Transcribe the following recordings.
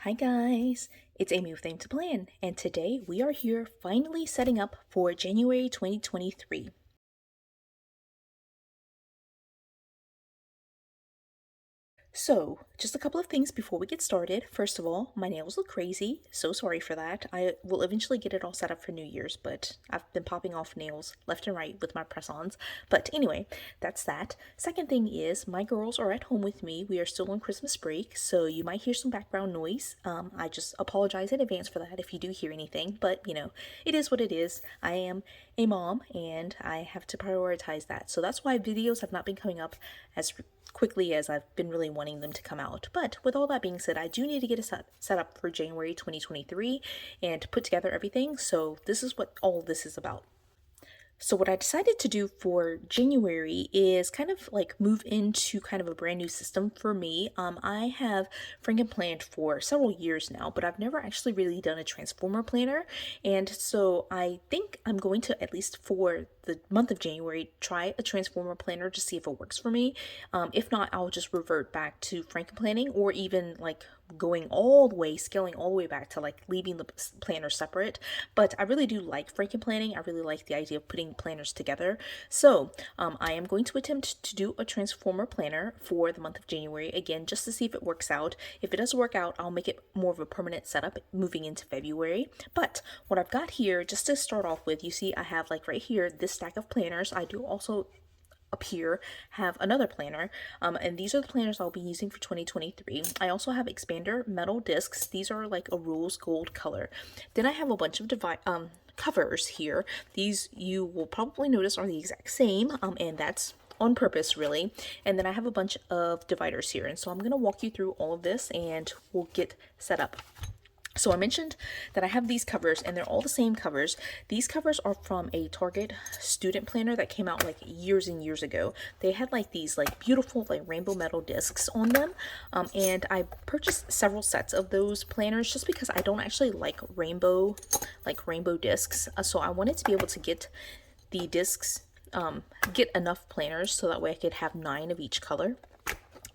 Hi guys, it's Amy with Aim to Plan, and today we are here finally setting up for January 2023. So, just a couple of things before we get started. First of all, my nails look crazy. So sorry for that. I will eventually get it all set up for New Year's, but I've been popping off nails left and right with my press-ons. But anyway, that's that. Second thing is, my girls are at home with me. We are still on Christmas break, so you might hear some background noise. I just apologize in advance for that if you do hear anything, but it is what it is. I am a mom and I have to prioritize that. So that's why videos have not been coming up as quickly as I've been really wanting them to come out. But with all that being said, I do need to get a set up for January 2023 and put together everything. So this is what all this is about. So what I decided to do for January is kind of like move into kind of a brand new system for me. I have Frankenplanned for several years now, but I've never actually really done a transformer planner. And so I think I'm going to, at least for the month of January, try a transformer planner to see if it works for me. If not, I'll just revert back to Frankenplanning, or even like going all the way, scaling all the way back to like leaving the planner separate. But I really do like Frankenplanning. I really like the idea of putting planners together. So I am going to attempt to do a transformer planner for the month of January, again, just to see if it works out. If it does work out, I'll make it more of a permanent setup moving into February. But what I've got here, just to start off with, you see I have like right here this stack of planners. I do also up here have another planner, and these are the planners I'll be using for 2023. I also have expander metal discs. These are like a rose gold color. Then I have a bunch of covers here. These you will probably notice are the exact same, and that's on purpose really. And then I have a bunch of dividers here, and so I'm going to walk you through all of this and we'll get set up. So I mentioned that I have these covers, and they're all the same covers. These covers are from a Target student planner that came out like years and years ago. They had like these like beautiful like rainbow metal discs on them, and I purchased several sets of those planners just because I don't actually like rainbow discs. So I wanted to be able to get the discs, get enough planners so that way I could have 9 of each color.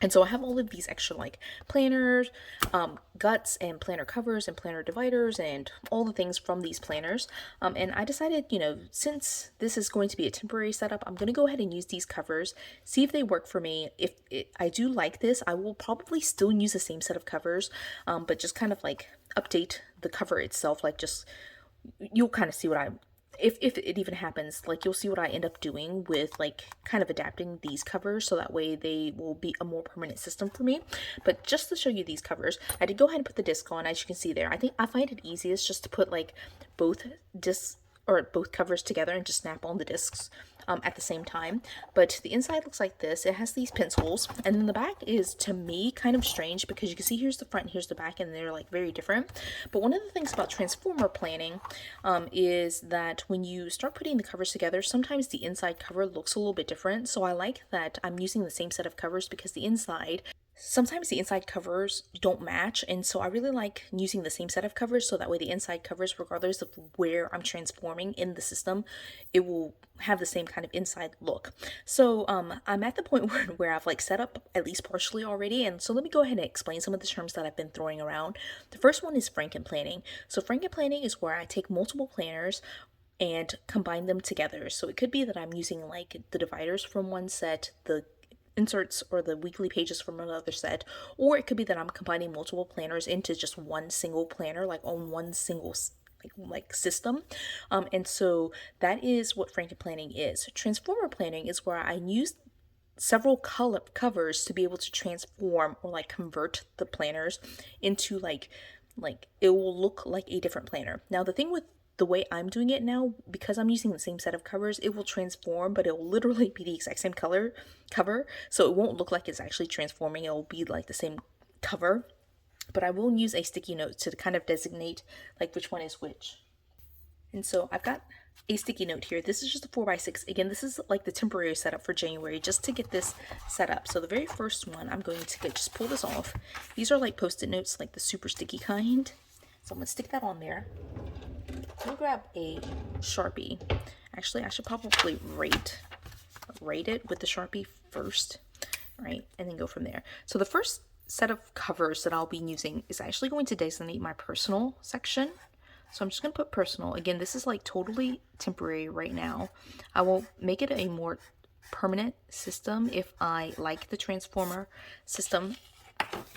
And so I have all of these extra like planners, guts and planner covers and planner dividers and all the things from these planners. And I decided, since this is going to be a temporary setup, I'm going to go ahead and use these covers, see if they work for me. If I do like this, I will probably still use the same set of covers, but just kind of like update the cover itself. Like just, you'll kind of see what if it even happens, like you'll see what I end up doing with like kind of adapting these covers so that way they will be a more permanent system for me. But just to show you these covers, I did go ahead and put the disc on, as you can see there. I think I find it easiest just to put like both discs or both covers together and just snap on the discs at the same time. But the inside looks like this. It has these pencils, and then the back is, to me, kind of strange because you can see here's the front, here's the back, and they're like very different. But one of the things about transformer planning is that when you start putting the covers together, sometimes the inside cover looks a little bit different. So I like that I'm using the same set of covers because sometimes the inside covers don't match, and so I really like using the same set of covers so that way the inside covers, regardless of where I'm transforming in the system, it will have the same kind of inside look. So I'm at the point where I've like set up at least partially already, and so let me go ahead and explain some of the terms that I've been throwing around. The first one is Frankenplanning. So Frankenplanning is where I take multiple planners and combine them together. So it could be that I'm using like the dividers from one set, the inserts or the weekly pages from another set, or it could be that I'm combining multiple planners into just one single planner, like on one single like system. And so that is what Frankenplanning is. Transformer planning is where I use several covers to be able to transform or like convert the planners into like it will look like a different planner. Now the thing with the way I'm doing it now, because I'm using the same set of covers, it will transform, but it will literally be the exact same cover, so it won't look like it's actually transforming. It will be like the same cover, but I will use a sticky note to kind of designate like which one is which. And so I've got a sticky note here. This is just a 4x6. Again, this is like the temporary setup for January, just to get this set up. So the very first one, I'm going to just pull this off. These are like Post-it notes, like the super sticky kind. So I'm going to stick that on there. I'm going to grab a Sharpie. Actually, I should probably rate it with the Sharpie first, right? And then go from there. So the first set of covers that I'll be using is actually going to designate my personal section. So I'm just going to put personal. Again, this is like totally temporary right now. I will make it a more permanent system if I like the transformer system,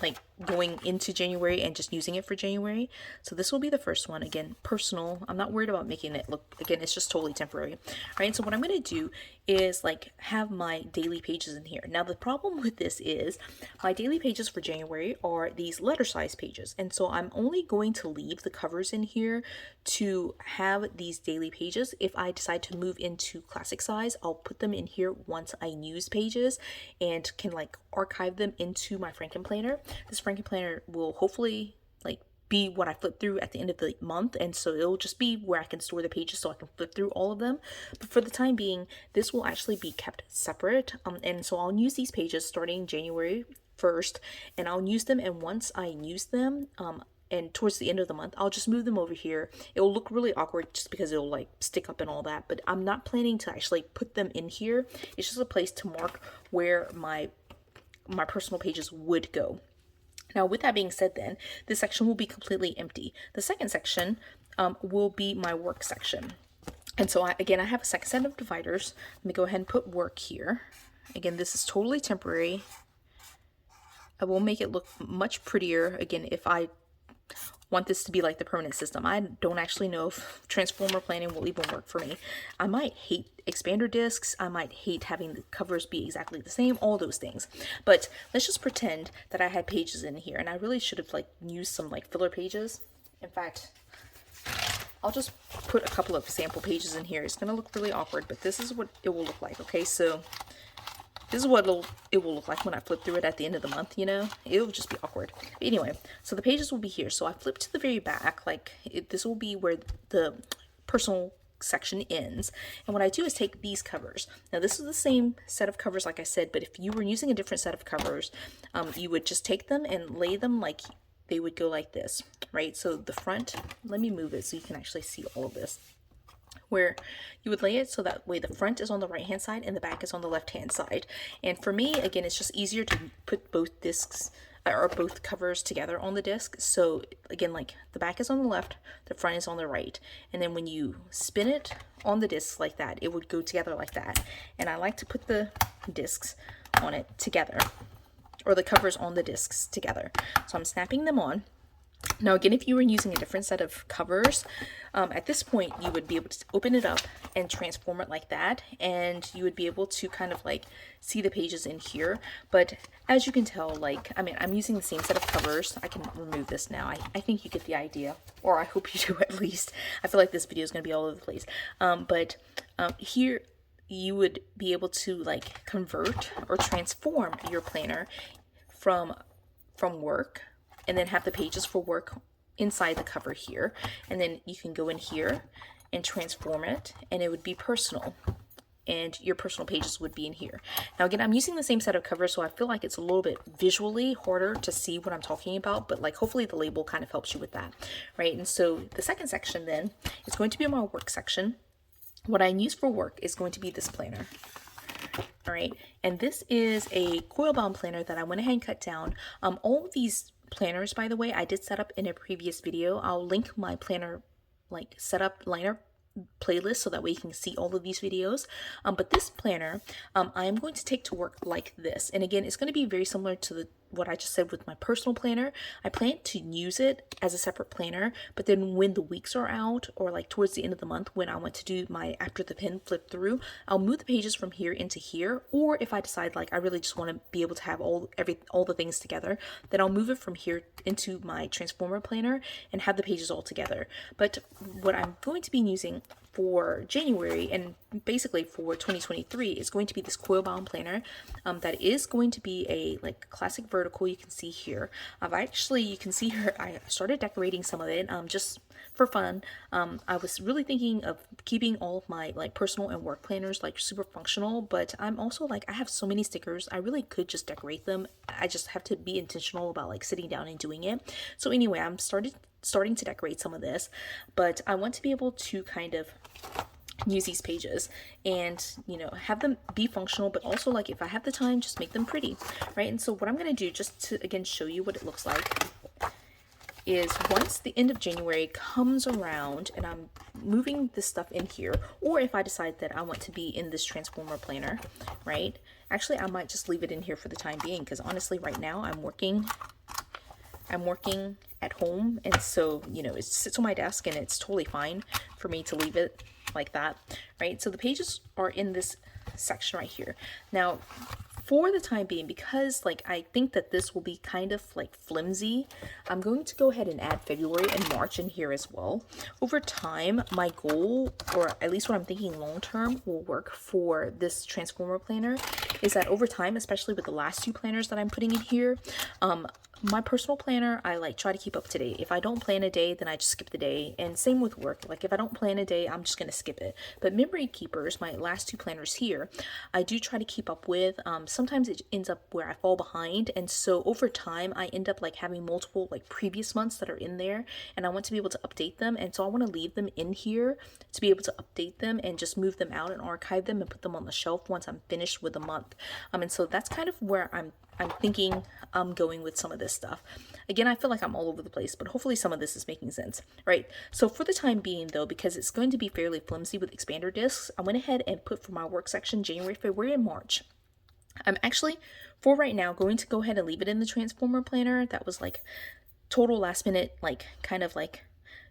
like going into January and just using it for January. So this will be the first one. Again, personal. I'm not worried about making it look, again, it's just totally temporary. All right, so what I'm going to do is like have my daily pages in here. Now the problem with this is my daily pages for January are these letter size pages, and so I'm only going to leave the covers in here to have these daily pages. If I decide to move into classic size, I'll put them in here once I use pages and can like archive them into my Frankenplanner. This Frankenplanner will hopefully like be what I flip through at the end of the month, and so it'll just be where I can store the pages so I can flip through all of them. But for the time being, this will actually be kept separate, and so I'll use these pages starting January 1st, and I'll use them, and once I use them, and towards the end of the month, I'll just move them over here. It will look really awkward just because it'll like stick up and all that, but I'm not planning to actually put them in here. It's just a place to mark where my personal pages would go. Now, with that being said, then this section will be completely empty. The second section will be my work section. And so again, I have a second set of dividers. Let me go ahead and put work here. Again, this is totally temporary. I will make it look much prettier, again, if I want this to be like the permanent system. I don't actually know if transformer planning will even work for me. I might hate expander discs. I might hate having the covers be exactly the same, all those things. But let's just pretend that I had pages in here, and I really should have like used some like filler pages. In fact, I'll just put a couple of sample pages in here. It's going to look really awkward, but this is what it will look like. Okay, so this is what it will look like when I flip through it at the end of the month, you know? It'll just be awkward. But anyway, so the pages will be here. So I flip to the very back, like this will be where the personal section ends. And what I do is take these covers. Now this is the same set of covers like I said, but if you were using a different set of covers, you would just take them and lay them like they would go like this, right? So the front, let me move it so you can actually see all of this. Where you would lay it so that way the front is on the right hand side and the back is on the left hand side. And for me, again, it's just easier to put both discs or both covers together on the disc. So again, like the back is on the left, the front is on the right, and then when you spin it on the disc like that, it would go together like that. And I like to put the discs on it together, or the covers on the discs together. So I'm snapping them on. Now again, if you were using a different set of covers, at this point you would be able to open it up and transform it like that, and you would be able to kind of like see the pages in here. But as you can tell, like, I mean, I'm using the same set of covers. I can remove this now. I think you get the idea, or I hope you do at least. I feel like this video is going to be all over the place. But here you would be able to like convert or transform your planner from work, and then have the pages for work inside the cover here. And then you can go in here and transform it, and it would be personal. And your personal pages would be in here. Now again, I'm using the same set of covers, so I feel like it's a little bit visually harder to see what I'm talking about, but like hopefully the label kind of helps you with that, right? And so the second section then is going to be my work section. What I use for work is going to be this planner. All right, and this is a coil bound planner that I went ahead and cut down. All of these planners, by the way, I did set up in a previous video. I'll link my planner like setup liner playlist so that way you can see all of these videos. But this planner, I am going to take to work like this. And again, it's going to be very similar to what I just said with my personal planner. I plan to use it as a separate planner, but then when the weeks are out, or like towards the end of the month when I want to do my after the pen flip through, I'll move the pages from here into here. Or if I decide like I really just want to be able to have all the things together, then I'll move it from here into my transformer planner and have the pages all together. But what I'm going to be using for January and basically for 2023 is going to be this coil bound planner that is going to be a like classic vertical. You can see here you can see here I started decorating some of it just for fun. I was really thinking of keeping all of my like personal and work planners like super functional, but I'm also like, I have so many stickers, I really could just decorate them. I just have to be intentional about like sitting down and doing it. So anyway, I'm starting to decorate some of this, but I want to be able to kind of use these pages and, you know, have them be functional, but also like if I have the time, just make them pretty, right? And so what I'm going to do, just to again show you what it looks like, is once the end of January comes around and I'm moving this stuff in here, or if I decide that I want to be in this transformer planner, right? Actually, I might just leave it in here for the time being, because honestly right now I'm working at home, and so, you know, it sits on my desk and it's totally fine for me to leave it like that, right? So the pages are in this section right here. Now, for the time being, because like I think that this will be kind of like flimsy, I'm going to go ahead and add February and March in here as well. Over time, my goal, or at least what I'm thinking long term will work for this transformer planner, is that over time, especially with the last two planners that I'm putting in here, my personal planner, I like try to keep up to date. If I don't plan a day, then I just skip the day. And same with work. Like if I don't plan a day, I'm just going to skip it. But memory keepers, my last two planners here, I do try to keep up with. Sometimes it ends up where I fall behind. And so over time, I end up like having multiple like previous months that are in there, and I want to be able to update them. And so I want to leave them in here to be able to update them and just move them out and archive them and put them on the shelf once I'm finished with a month. And so that's kind of where I'm thinking I'm going with some of this stuff. Again, I feel like I'm all over the place, but hopefully some of this is making sense, right? So for the time being though, because it's going to be fairly flimsy with expander discs, I went ahead and put for my work section January, February, and March. I'm actually, for right now, going to go ahead and leave it in the transformer planner. That was like total last minute, like kind of like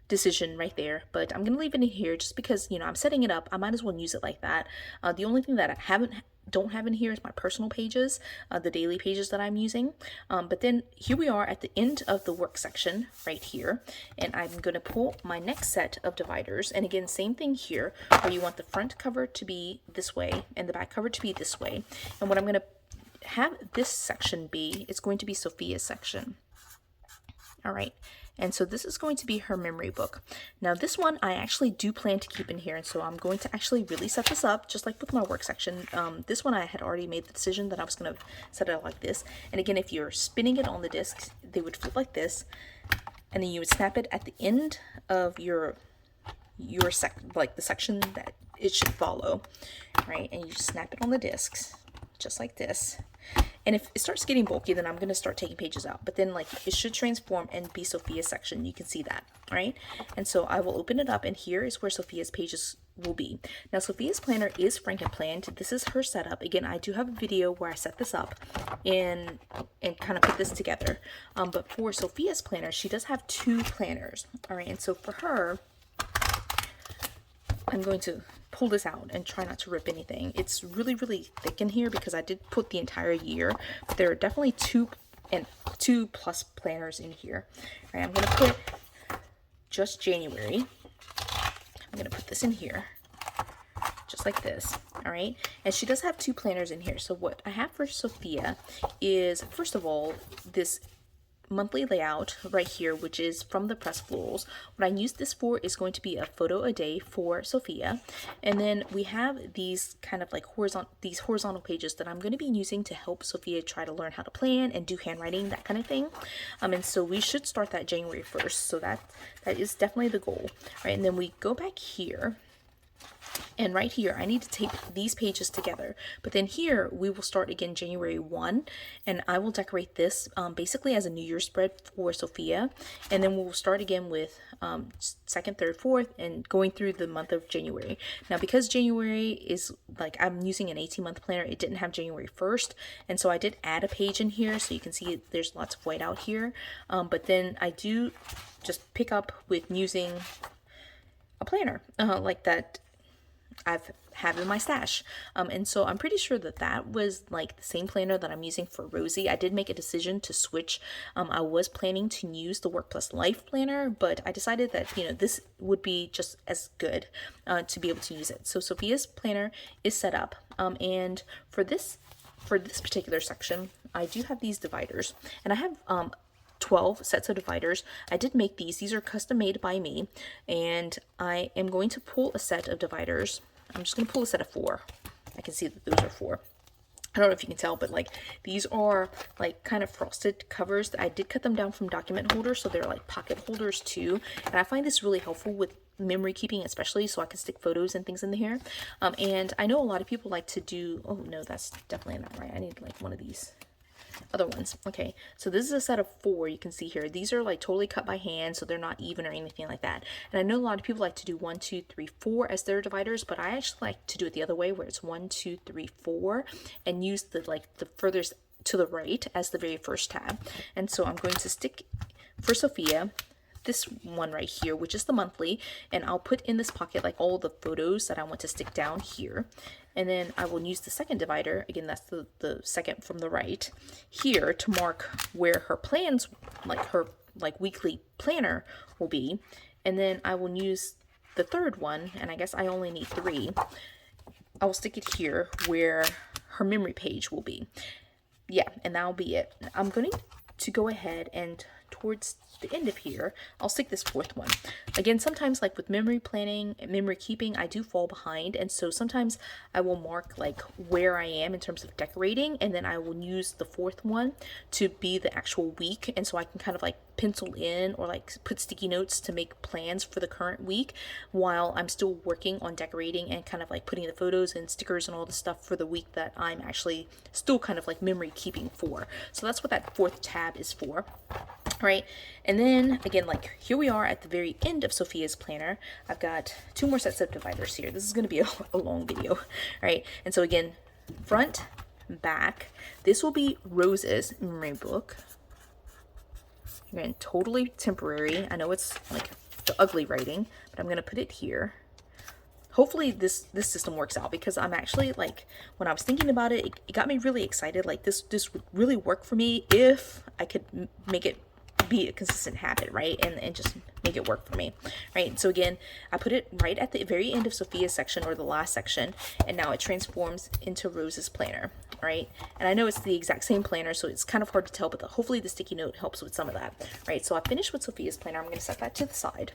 decision right there, but I'm gonna leave it in here just because, you know, I'm setting it up. I might as well use it like that. The only thing that I don't have in here is my personal pages, the daily pages that I'm using. But then here we are at the end of the work section right here, and I'm going to pull my next set of dividers. And again, same thing here, where you want the front cover to be this way and the back cover to be this way. And what I'm going to have this section be, it's going to be Sophia's section. All right. And so this is going to be her memory book. Now this one I actually do plan to keep in here, and so I'm going to actually really set this up just like with my work section. This one I had already made the decision that I was going to set it up like this. And again, if you're spinning it on the disc, they would flip like this, and then you would snap it at the end of your like the section that it should follow, right? And you just snap it on the discs just like this. And if it starts getting bulky, then I'm going to start taking pages out. But then like it should transform and be Sophia's section. You can see that, right? And so I will open it up, and here is where Sophia's pages will be. Now Sophia's planner is Frankenplanned. This is her setup. Again, I do have a video where I set this up and kind of put this together. But for Sophia's planner, she does have two planners. All right, and so for her, I'm going to pull this out and try not to rip anything. It's really, really thick in here because I did put the entire year, but there are definitely two plus planners in here. All right, I'm going to put just January. I'm going to put this in here just like this. All right, and she does have two planners in here. So what I have for Sophia is, first of all, this monthly layout right here, which is from the press florals. What I use this for is going to be a photo a day for Sophia, and then we have these kind of like horizontal pages that I'm going to be using to help Sophia try to learn how to plan and do handwriting, that kind of thing. And so we should start that January 1st. So that is definitely the goal, right? And then we go back here. And right here, I need to tape these pages together. But then here, we will start again January 1, and I will decorate this basically as a New Year's spread for Sophia. And then we'll start again with 2nd, 3rd, 4th, and going through the month of January. Now, because January is, like, I'm using an 18-month planner, it didn't have January 1st, and so I did add a page in here, so you can see there's lots of white out here. But then I do just pick up with using a planner like that I've had in my stash. And so I'm pretty sure that was like the same planner that I'm using for Rosie. I did make a decision to switch. I was planning to use the Work Plus Life planner, but I decided that, you know, this would be just as good to be able to use it. So Sophia's planner is set up. And for this particular section, I do have these dividers, and I have 12 sets of dividers. I did make these. These are custom made by me, and I am going to pull a set of dividers. I'm just going to pull a set of 4. I can see that those are 4. I don't know if you can tell, but like these are like kind of frosted covers. I did cut them down from document holders, so they're like pocket holders too. And I find this really helpful with memory keeping, especially so I can stick photos and things in here. And I know a lot of people like to do, oh no, that's definitely not right. I need like one of these other ones. Okay, so this is a set of 4. You can see here, these are like totally cut by hand, so they're not even or anything like that. And I know a lot of people like to do 1, 2, 3, 4 as their dividers, but I actually like to do it the other way, where it's 1, 2, 3, 4, and use the furthest to the right as the very first tab. And so I'm going to stick for Sophia this one right here, which is the monthly, and I'll put in this pocket like all the photos that I want to stick down here. And then I will use the second divider, again that's the second from the right, here to mark where her plans, like her weekly planner will be. And then I will use the third one, and I guess I only need 3. I will stick it here where her memory page will be. Yeah, and that'll be it. I'm going to go ahead and towards the end of here, I'll stick this 4th one. Again, sometimes like with memory planning, memory keeping, I do fall behind, and so sometimes I will mark like where I am in terms of decorating, and then I will use the 4th one to be the actual week, and so I can kind of like pencil in or like put sticky notes to make plans for the current week while I'm still working on decorating and kind of like putting the photos and stickers and all the stuff for the week that I'm actually still kind of like memory keeping for. So that's what that 4th tab is for. Right, and then again, like here we are at the very end of Sophia's planner. I've got 2 more sets of dividers here. This is going to be a long video, right? And so again, front, back. This will be Rose's memory book. Again, totally temporary. I know it's like the ugly writing, but I'm going to put it here. Hopefully this system works out, because I'm actually like, when I was thinking about it, it got me really excited. Like this would really work for me if I could make it be a consistent habit, right? And just make it work for me, right? So again, I put it right at the very end of Sophia's section, or the last section, and now it transforms into Rose's planner, right? And I know it's the exact same planner, so it's kind of hard to tell, but hopefully the sticky note helps with some of that, right? So I finished with Sophia's planner. I'm going to set that to the side.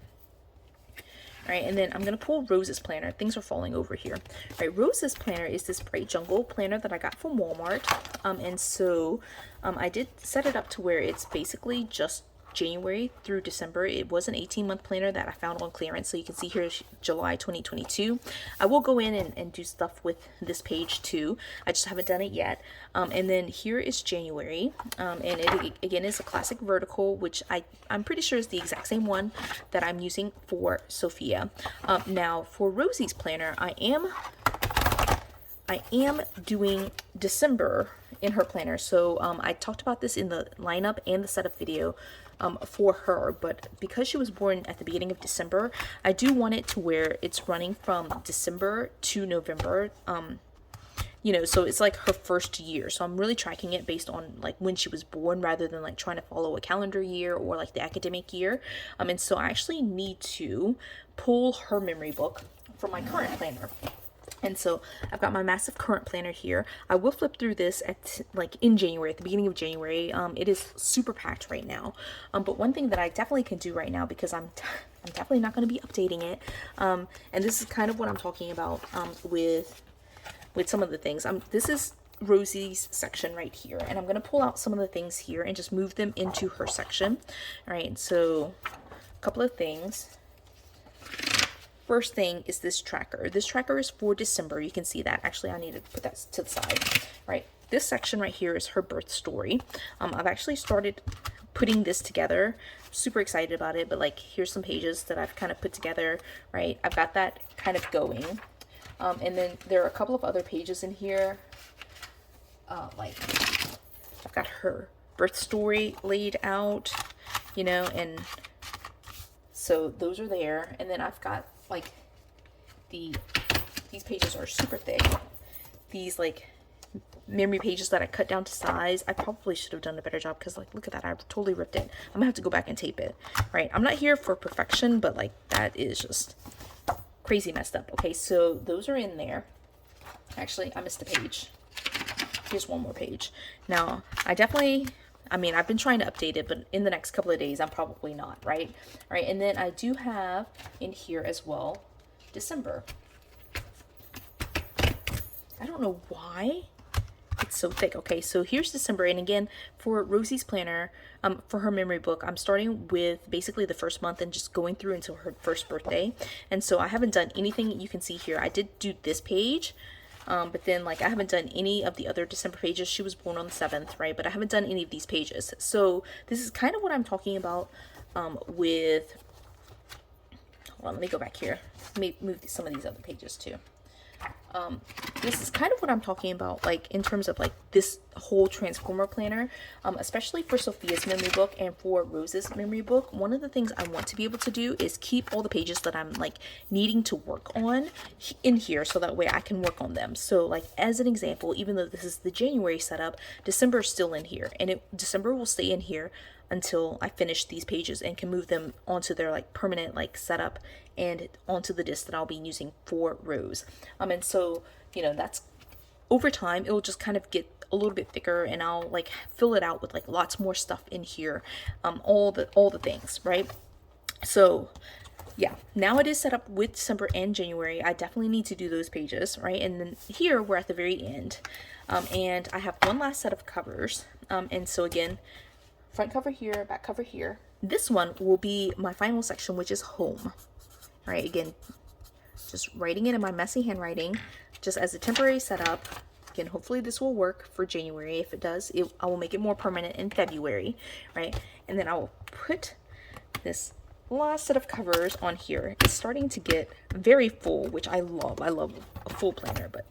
Right, and then I'm going to pull Rose's planner. Things are falling over here. Right, Rose's planner is this bright jungle planner that I got from Walmart. And so I did set it up to where it's basically just January through December. It was an 18-month planner that I found on clearance. So you can see here July 2022. I will go in and do stuff with this page too. I just haven't done it yet. And then here is January. And it again is a classic vertical, which I'm pretty sure is the exact same one that I'm using for Sophia. Now for Rosie's planner, I am doing December in her planner. So I talked about this in the lineup and the setup video for her, but because she was born at the beginning of December, I do want it to where it's running from December to November. You know, so it's like her first year. So I'm really tracking it based on like when she was born, rather than like trying to follow a calendar year or like the academic year. And so I actually need to pull her memory book from my current planner. And so I've got my massive current planner here. I will flip through this at like in January, at the beginning of January. It is super packed right now. But one thing that I definitely can do right now, because I'm definitely not going to be updating it. And this is kind of what I'm talking about with some of the things. This is Rosie's section right here, and I'm going to pull out some of the things here and just move them into her section. All right, so a couple of things. First thing is this tracker. This tracker is for December. You can see that. Actually, I need to put that to the side. Right. This section right here is her birth story. I've actually started putting this together. Super excited about it, but like here's some pages that I've kind of put together. Right. I've got that kind of going. And then there are a couple of other pages in here. Like I've got her birth story laid out, you know, and so those are there. And then I've got like these pages are super thick. These like memory pages that I cut down to size. I probably should have done a better job, because like look at that, I've totally ripped it. I'm gonna have to go back and tape it. Right, I'm not here for perfection, but like that is just crazy messed up. Okay, so those are in there. Actually, I missed a page. Here's one more page. Now I've been trying to update it, but in the next couple of days, I'm probably not, right? All right, and then I do have in here as well, December. I don't know why it it's so thick. Okay, so here's December, and again, for Rosie's planner, for her memory book, I'm starting with basically the first month and just going through until her first birthday. And so I haven't done anything. You can see here, I did do this page, but then like I haven't done any of the other December pages. She was born on the 7th, right? But I haven't done any of these pages. So this is kind of what I'm talking about with, hold on, let me go back here. Let me move some of these other pages too. This is kind of what I'm talking about, like in terms of like this whole transformer planner, especially for Sophia's memory book and for Rose's memory book. One of the things I want to be able to do is keep all the pages that I'm like needing to work on in here, so that way I can work on them. So like as an example, even though this is the January setup, December is still in here, and December will stay in here until I finish these pages and can move them onto their like permanent like setup and onto the disc that I'll be using for Rose. And so, you know, that's over time, it'll just kind of get a little bit thicker, and I'll like fill it out with like lots more stuff in here, all the things, right? So yeah, now it is set up with December and January. I definitely need to do those pages, right? And then here we're at the very end, and I have one last set of covers, and so again, front cover here, back cover here. This one will be my final section, which is home. All right, again, just writing it in my messy handwriting, just as a temporary setup. Again, hopefully this will work for January. If it does, I will make it more permanent in February, right? And then I will put this last set of covers on here. It's starting to get very full, which I love. I love a full planner, but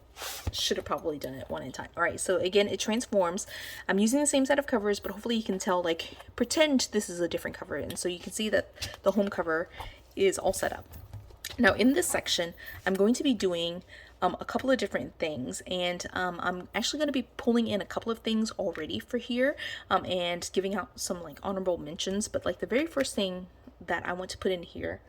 should have probably done it one at a time. All right, so again, it transforms. I'm using the same set of covers, but hopefully you can tell, like, pretend this is a different cover, and so you can see that the home cover is all set up. Now in this section, I'm going to be doing a couple of different things, and I'm actually going to be pulling in a couple of things already for here, and giving out some like honorable mentions. But like the very first thing that I want to put in here,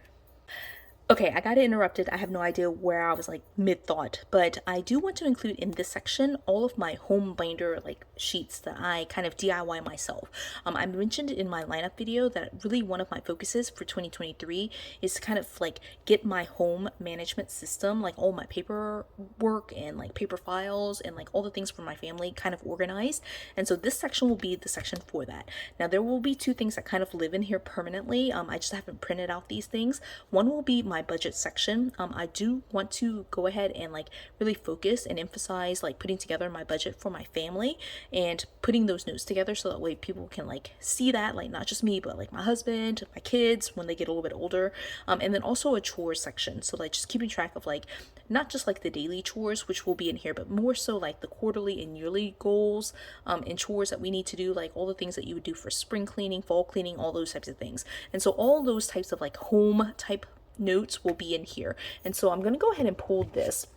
okay, I got interrupted. I have no idea where I was like mid-thought, but I do want to include in this section all of my home binder like sheets that I kind of DIY myself. I mentioned in my lineup video that really one of my focuses for 2023 is to kind of like get my home management system, like all my paperwork and like paper files and like all the things for my family kind of organized. And so this section will be the section for that. Now there will be two things that kind of live in here permanently. I just haven't printed out these things. One will be my budget section. I do want to go ahead and like really focus and emphasize like putting together my budget for my family and putting those notes together, so that way people can like see that, like not just me, but like my husband, my kids when they get a little bit older. And then also a chores section, so like just keeping track of like not just like the daily chores, which will be in here, but more so like the quarterly and yearly goals and chores that we need to do, like all the things that you would do for spring cleaning, fall cleaning, all those types of things. And so all those types of like home type notes will be in here. And so I'm going to go ahead and pull this.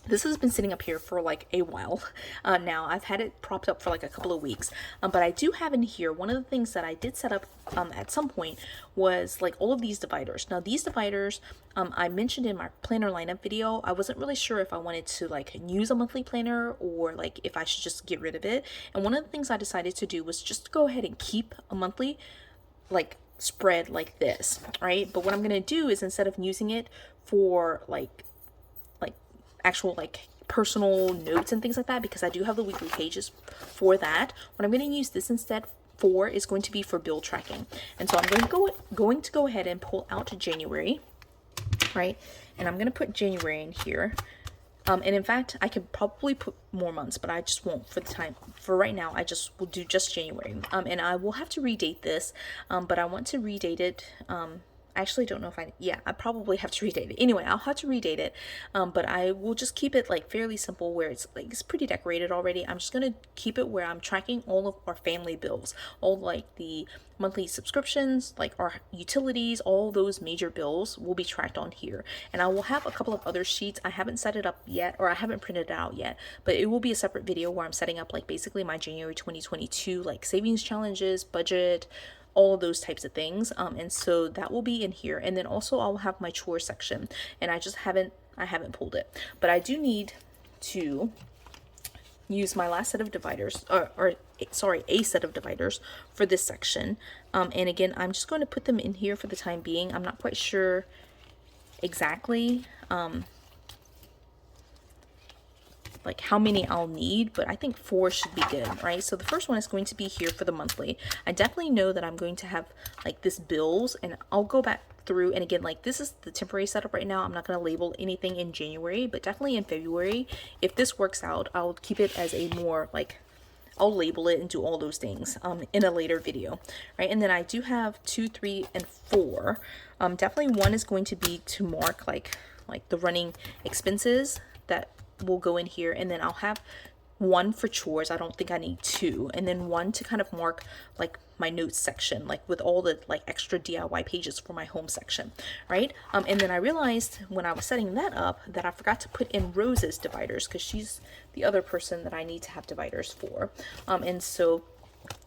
This has been sitting up here for like a while now. I've had it propped up for like a couple of weeks, but I do have in here, one of the things that I did set up at some point was like all of these dividers. Now these dividers, I mentioned in my planner lineup video, I wasn't really sure if I wanted to like use a monthly planner or like if I should just get rid of it. And one of the things I decided to do was just go ahead and keep a monthly like spread like this, right? But what I'm gonna do is, instead of using it for like actual like personal notes and things like that, because I do have the weekly pages for that, what I'm going to use this instead for is going to be for bill tracking. And so I'm going to go ahead and pull out January, right? And I'm going to put January in here. And in fact, I could probably put more months, but I just won't for right now. I just will do just January. And I will have to redate this, but I want to redate it. I actually don't know if I probably have to redate it. Anyway, I'll have to redate it, but I will just keep it like fairly simple, where it's like it's pretty decorated already. I'm just gonna keep it where I'm tracking all of our family bills, all like the monthly subscriptions, like our utilities, all those major bills will be tracked on here. And I will have a couple of other sheets. I haven't set it up yet, or I haven't printed it out yet, but it will be a separate video where I'm setting up like basically my January 2022 like savings challenges, budget, all of those types of things. And so that will be in here. And then also I'll have my chore section, and I haven't pulled it, but I do need to use my last set of dividers, a set of dividers for this section. And again, I'm just going to put them in here for the time being. I'm not quite sure exactly like how many I'll need, but I think 4 should be good, right? So the first one is going to be here for the monthly. I definitely know that I'm going to have like this bills, and I'll go back through, and again, like this is the temporary setup right now. I'm not going to label anything in January, but definitely in February, if this works out, I'll keep it as a more like, I'll label it and do all those things in a later video, right? And then I do have 2, 3, and 4. Definitely 1 is going to be to mark like the running expenses that will go in here, and then I'll have 1 for chores. I don't think I need 2, and then 1 to kind of mark like my notes section, like with all the like extra DIY pages for my home section, right? And then I realized when I was setting that up that I forgot to put in Rose's dividers, because she's the other person that I need to have dividers for. And so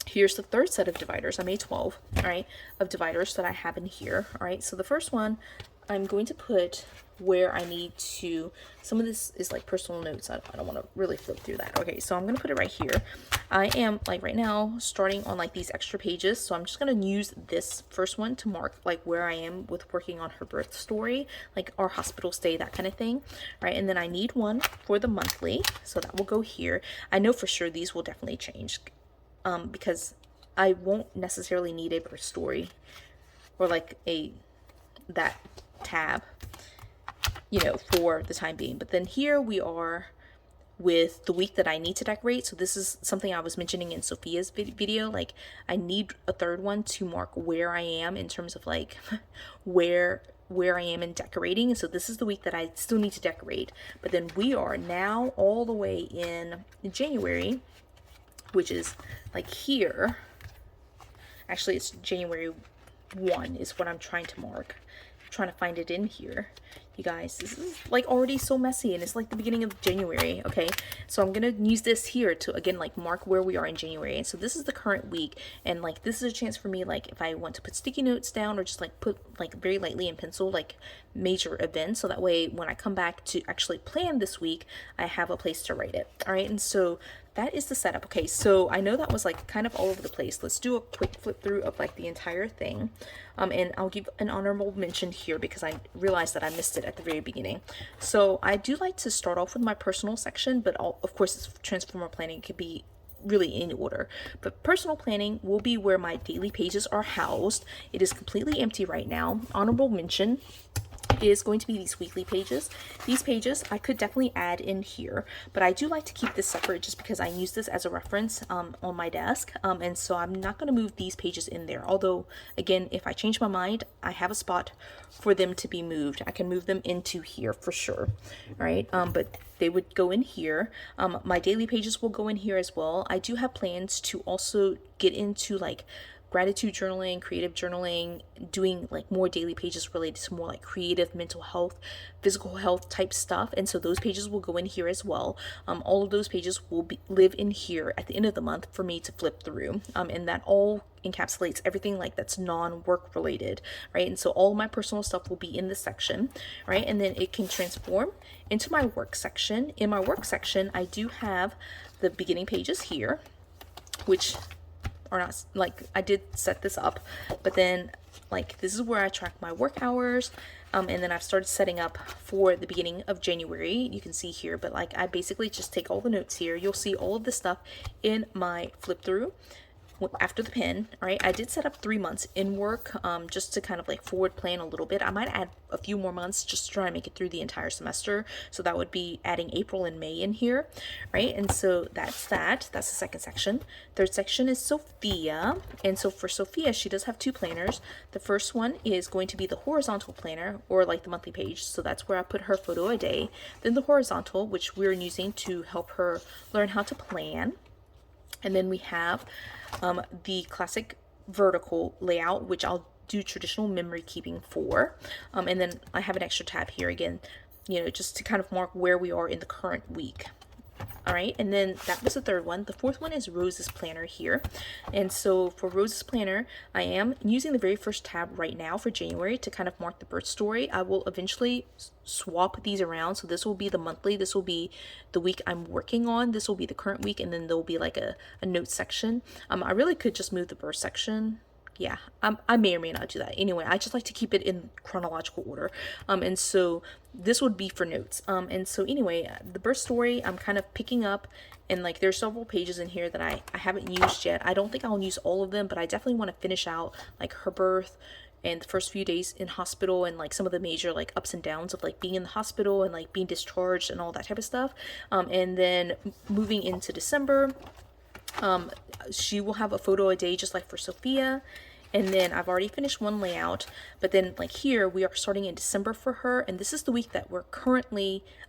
here's the third set of dividers. I made 12, all right, of dividers that I have in here. All right, so the first one I'm going to put where I need to, some of this is like personal notes. I don't want to really flip through that. Okay, so I'm going to put it right here. I am like right now starting on like these extra pages, so I'm just going to use this first one to mark like where I am with working on her birth story, like our hospital stay, that kind of thing, right? And then I need 1 for the monthly, so that will go here. I know for sure these will definitely change because I won't necessarily need a birth story or like that tab, you know, for the time being. But then here we are with the week that I need to decorate. So this is something I was mentioning in Sophia's video. Like I need a third one to mark where I am in terms of like where I am in decorating. And so this is the week that I still need to decorate. But then we are now all the way in January, which is like here. Actually, it's January 1 is what I'm trying to mark. I'm trying to find it in here. You guys, this is like already so messy, and it's like the beginning of January. Okay, so I'm gonna use this here to again like mark where we are in January. And so this is the current week, and like this is a chance for me, like if I want to put sticky notes down or just like put like very lightly in pencil like major events, so that way when I come back to actually plan this week, I have a place to write it. All right, and so that is the setup. Okay, so I know that was like kind of all over the place. Let's do a quick flip through of like the entire thing. And I'll give an honorable mention here because I realized that I missed it at the very beginning. So I do like to start off with my personal section, but of course transformer planning could be really in order. But personal planning will be where my daily pages are housed. It is completely empty right now. Honorable mention is going to be these weekly pages. These pages I could definitely add in here, but I do like to keep this separate just because I use this as a reference on my desk, and so I'm not going to move these pages in there. Although again, if I change my mind, I have a spot for them to be moved. I can move them into here for sure. All right, but they would go in here. My daily pages will go in here as well. I do have plans to also get into like gratitude journaling, creative journaling, doing like more daily pages related to more like creative, mental health, physical health type stuff. And so those pages will go in here as well. All of those pages will live in here at the end of the month for me to flip through. And that all encapsulates everything like that's non-work related, right? And so all my personal stuff will be in this section, right? And then it can transform into my work section. In my work section, I do have the beginning pages here, which are not like, I did set this up, but then like this is where I track my work hours, and then I've started setting up for the beginning of January. You can see here, but like I basically just take all the notes here. You'll see all of this stuff in my flip through after the pen. All right, I did set up 3 months in work, just to kind of like forward plan a little bit. I might add a few more months just to try and make it through the entire semester, so that would be adding April and May in here, right? And so that's the second section. Third section is Sophia, and so for Sophia, she does have 2 planners. The first one is going to be the horizontal planner, or like the monthly page, so that's where I put her photo a day. Then the horizontal, which we're using to help her learn how to plan. And then we have the classic vertical layout, which I'll do traditional memory keeping for. And then I have an extra tab here again, you know, just to kind of mark where we are in the current week. All right, and then that was the third one. The fourth one is Rose's planner here. And so for Rose's planner, I am using the very first tab right now for January to kind of mark the birth story. I will eventually swap these around. So this will be the monthly, this will be the week I'm working on, this will be the current week, and then there'll be like a note section. I really could just move the birth section yeah, I may or may not do that. Anyway, I just like to keep it in chronological order. And so this would be for notes. And so anyway, the birth story, I'm kind of picking up, and like there's several pages in here that I haven't used yet. I don't think I'll use all of them, but I definitely want to finish out like her birth and the first few days in hospital, and like some of the major like ups and downs of like being in the hospital and like being discharged and all that type of stuff. And then moving into December, she will have a photo a day just like for Sophia. And then I've already finished one layout, but then like here we are starting in December for her, and this is the week that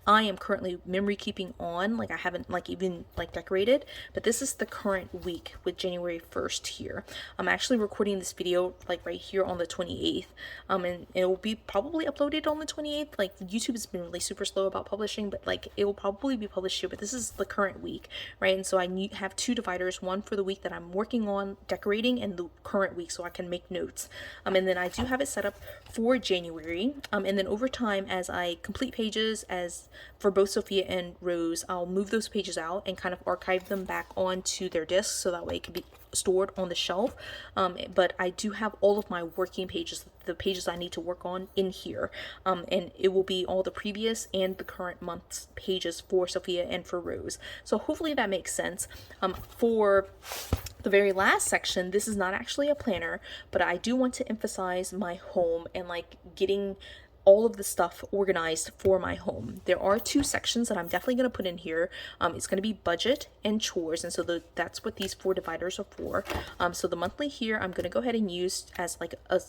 I am currently memory keeping on. Like I haven't like even like decorated, but this is the current week with January 1st here. I'm actually recording this video like right here on the 28th, and it will be probably uploaded on the 28th. Like YouTube has been really super slow about publishing, but like it will probably be published here. But this is the current week, right? And so I have two dividers, one for the week that I'm working on decorating and the current week, so I can make notes. And then I do have it set up for January. And then over time, as I complete pages, as for both Sophia and Rose, I'll move those pages out and kind of archive them back onto their discs, so that way it can be stored on the shelf. But I do have all of my working pages, the pages I need to work on, in here, and it will be all the previous and the current month's pages for Sophia and for Rose. So hopefully that makes sense. For the very last section, this is not actually a planner, but I do want to emphasize my home and like getting all of the stuff organized for my home. There are two sections that I'm definitely going to put in here. It's going to be budget and chores, and so that's what these four dividers are for. So the monthly here I'm going to go ahead and use as like a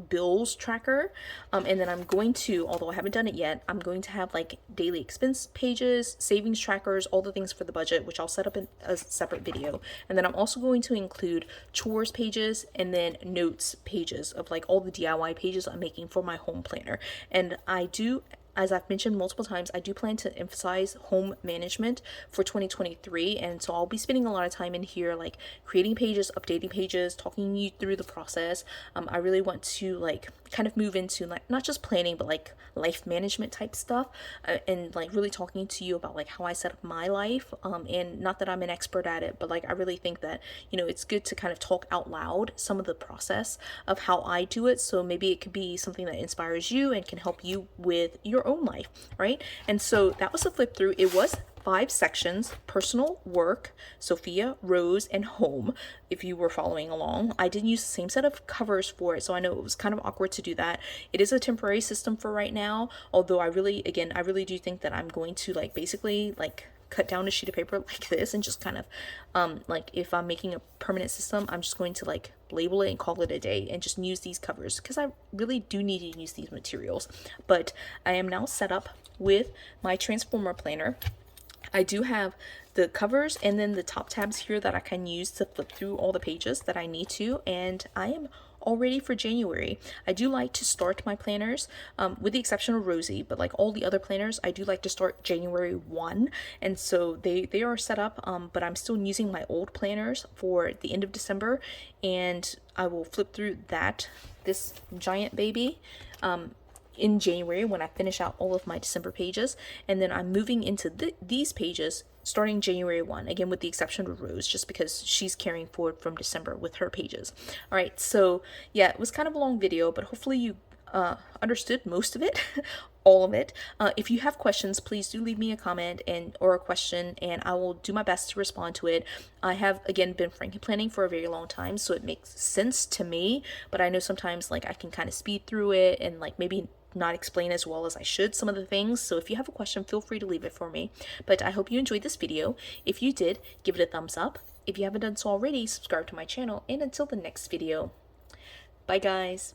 bills tracker, and then I'm going to, although I haven't done it yet, I'm going to have like daily expense pages, savings trackers, all the things for the budget, which I'll set up in a separate video. And then I'm also going to include chores pages and then notes pages of like all the DIY pages I'm making for my home planner. And I do, as I've mentioned multiple times, I do plan to emphasize home management for 2023, and so I'll be spending a lot of time in here like creating pages, updating pages, talking you through the process. I really want to like kind of move into like not just planning but like life management type stuff, and like really talking to you about like how I set up my life, and not that I'm an expert at it, but like I really think that, you know, it's good to kind of talk out loud some of the process of how I do it, so maybe it could be something that inspires you and can help you with your own life, right? And so that was a flip through. It was 5 sections: personal, work, Sophia, Rose, and home. If you were following along, I didn't use the same set of covers for it, so I know it was kind of awkward to do that. It is a temporary system for right now, although I really do think that I'm going to like basically like cut down a sheet of paper like this and just kind of like if I'm making a permanent system, I'm just going to like label it and call it a day and just use these covers because I really do need to use these materials. But I am now set up with my Transformer planner. I do have the covers and then the top tabs here that I can use to flip through all the pages that I need to, and I am all ready for January. I do like to start my planners, with the exception of Rosie, but like all the other planners, I do like to start January 1, and so they are set up, but I'm still using my old planners for the end of December, and I will flip through this giant baby in January when I finish out all of my December pages, and then I'm moving into these pages starting January 1, again with the exception of Rose, just because she's carrying forward from December with her pages. All right, so yeah, it was kind of a long video, but hopefully you understood most of it, all of it. If you have questions, please do leave me a comment or a question, and I will do my best to respond to it. I have, again, been Frankenplanning for a very long time, so it makes sense to me, but I know sometimes like I can kind of speed through it and like maybe not explain as well as I should some of the things. So if you have a question, feel free to leave it for me. But I hope you enjoyed this video. If you did, give it a thumbs up. If you haven't done so already, subscribe to my channel, and until the next video, bye guys.